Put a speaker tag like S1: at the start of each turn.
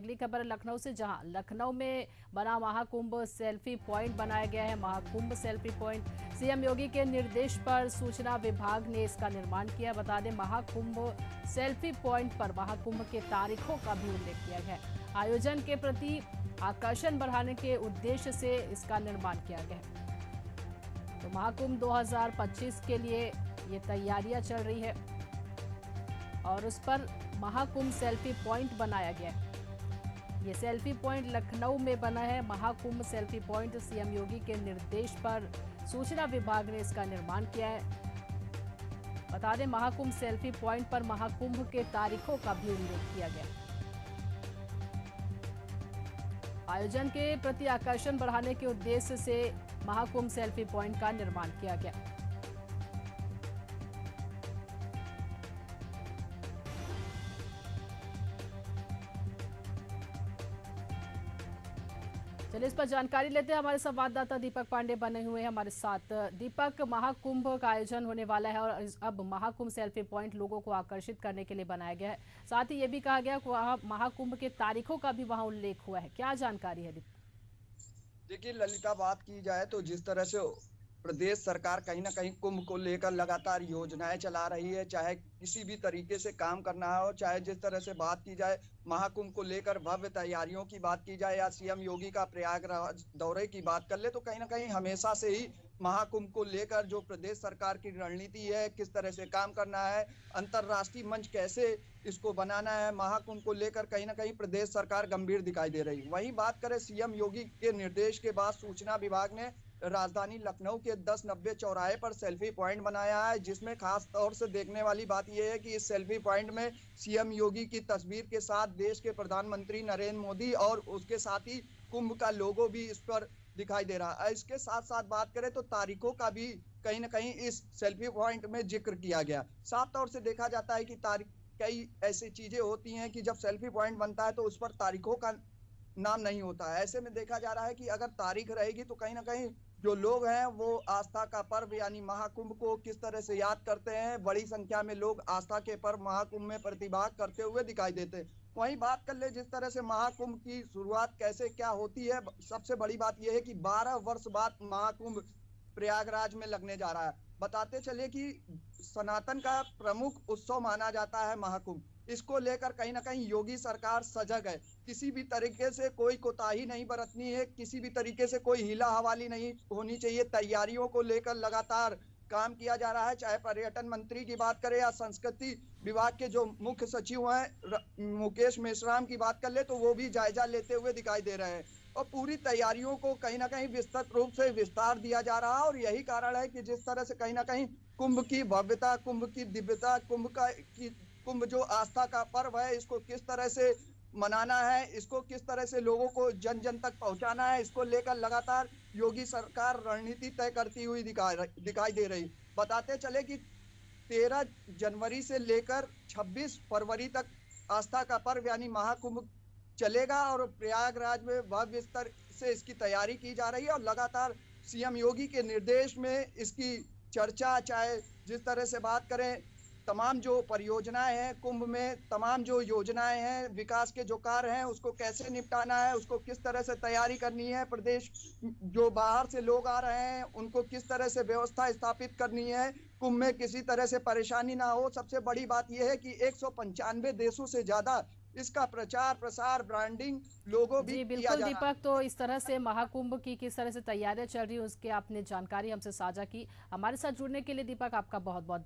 S1: अगली खबर है लखनऊ से, जहां लखनऊ में बना महाकुंभ सेल्फी पॉइंट बनाया गया है। महाकुंभ सेल्फी पॉइंट सीएम योगी के निर्देश पर सूचना विभाग ने इसका निर्माण किया। बता दें, महाकुंभ सेल्फी पॉइंट पर महाकुंभ के तारीखों का भी उल्लेख किया गया है। आयोजन के प्रति आकर्षण बढ़ाने के उद्देश्य से इसका निर्माण किया गया है। तो महाकुंभ 2025 के लिए ये तैयारियां चल रही है और उस पर महाकुंभ सेल्फी पॉइंट बनाया गया है। ये सेल्फी पॉइंट लखनऊ में बना है। महाकुंभ सेल्फी पॉइंट सीएम योगी के निर्देश पर सूचना विभाग ने इसका निर्माण किया है। बता दें, महाकुंभ सेल्फी पॉइंट पर महाकुंभ के तारीखों का भी उल्लेख किया गया है। आयोजन के प्रति आकर्षण बढ़ाने के उद्देश्य से महाकुंभ सेल्फी पॉइंट का निर्माण किया गया। चलिए इस पर जानकारी लेते हैं। हमारे संवाददाता दीपक पांडे बने हुए हैं हमारे साथ। दीपक, महाकुंभ का आयोजन होने वाला है और अब महाकुंभ सेल्फी पॉइंट लोगों को आकर्षित करने के लिए बनाया गया है। साथ ही ये भी कहा गया कि वहाँ महाकुंभ के तारीखों का भी वहाँ उल्लेख हुआ है। क्या जानकारी है दीपक?
S2: देखिए ललिता, बात की जाए तो जिस तरह से प्रदेश सरकार कहीं ना कहीं कुंभ को लेकर लगातार योजनाएं चला रही है, चाहे किसी भी तरीके से काम करना हो, चाहे जिस तरह से बात की जाए महाकुंभ को लेकर भव्य तैयारियों की बात की जाए या सीएम योगी का प्रयागराज दौरे की बात कर ले, तो कहीं ना कहीं हमेशा से ही महाकुंभ को लेकर जो प्रदेश सरकार की रणनीति है, किस तरह से काम करना है, अंतरराष्ट्रीय मंच कैसे इसको बनाना है, महाकुंभ को लेकर कहीं ना कहीं प्रदेश सरकार गंभीर दिखाई दे रही है। वहीं बात करें सीएम योगी के निर्देश के बाद सूचना विभाग ने राजधानी लखनऊ के 1090 चौराहे पर सेल्फी पॉइंट बनाया है, जिसमें खास तौर से देखने वाली बात यह है कि इस सेल्फी पॉइंट में सीएम योगी की तस्वीर के साथ देश के प्रधानमंत्री नरेंद्र मोदी और उसके साथ ही कुंभ का लोगो भी इस पर दिखाई दे रहा है। इसके साथ साथ बात करें तो तारीखों का भी कहीं ना कहीं इस सेल्फी पॉइंट में जिक्र किया गया। साफ तौर से देखा जाता है कि तारीख कई ऐसी चीजें होती हैं कि जब सेल्फी पॉइंट बनता है तो उस पर तारीखों का नाम नहीं होता है। ऐसे में देखा जा रहा है कि अगर तारीख रहेगी तो कहीं ना कहीं जो लोग हैं वो आस्था का पर्व यानी महाकुंभ को किस तरह से याद करते हैं। बड़ी संख्या में लोग आस्था के पर्व महाकुंभ में प्रतिभाग करते हुए दिखाई देते हैं। वहीं बात कर ले जिस तरह से महाकुंभ की शुरुआत कैसे क्या होती है, सबसे बड़ी बात यह है कि 12 वर्ष बाद महाकुंभ प्रयागराज में लगने जा रहा है। बताते चले कि सनातन का प्रमुख उत्सव माना जाता है महाकुंभ। इसको लेकर कहीं ना कहीं योगी सरकार सजग है। किसी भी तरीके से कोई कोताही नहीं बरतनी है, किसी भी तरीके से कोई हिला हवाली नहीं होनी चाहिए। तैयारियों को लेकर लगातार काम किया जा रहा है। चाहे पर्यटन मंत्री की बात करें या संस्कृति विभाग के जो मुख्य सचिव हैं मुकेश मेश्राम की बात कर ले तो वो भी जायजा लेते हुए दिखाई दे रहे हैं और पूरी तैयारियों को कहीं ना कहीं विस्तृत रूप से विस्तार दिया जा रहा है। और यही कारण है कि जिस तरह से कहीं ना कहीं कुंभ की भव्यता, कुंभ की दिव्यता, कुंभ जो आस्था का पर्व है, इसको किस तरह से मनाना है, इसको किस तरह से लोगों को जन जन तक पहुंचाना है, इसको लेकर लगातार योगी सरकार रणनीति तय करती हुई दिखाई दे रही। बताते चले कि 13 जनवरी से लेकर 26 फरवरी तक आस्था का पर्व यानी महाकुंभ चलेगा और प्रयागराज में भव्य स्तर से इसकी तैयारी की जा रही है। और लगातार सीएम योगी के निर्देश में इसकी चर्चा, चाहे जिस तरह से बात करें तमाम जो परियोजनाएं हैं कुंभ में, तमाम जो योजनाएं हैं, विकास के जो कार्य हैं उसको कैसे निपटाना है, उसको किस तरह से तैयारी करनी है, प्रदेश जो बाहर से लोग आ रहे हैं उनको किस तरह से व्यवस्था स्थापित करनी है, कुंभ में किसी तरह से परेशानी ना हो। सबसे बड़ी बात यह है कि 195 देशों से ज्यादा इसका प्रचार प्रसार ब्रांडिंग लोगो भी
S1: जी
S2: किया
S1: बिल्कुल
S2: जा रहा है।
S1: दीपक, तो इस तरह से महाकुंभ की किस तरह से तैयारियां चल रही है उसके आपने जानकारी हमसे साझा की। हमारे साथ जुड़ने के लिए दीपक आपका बहुत बहुत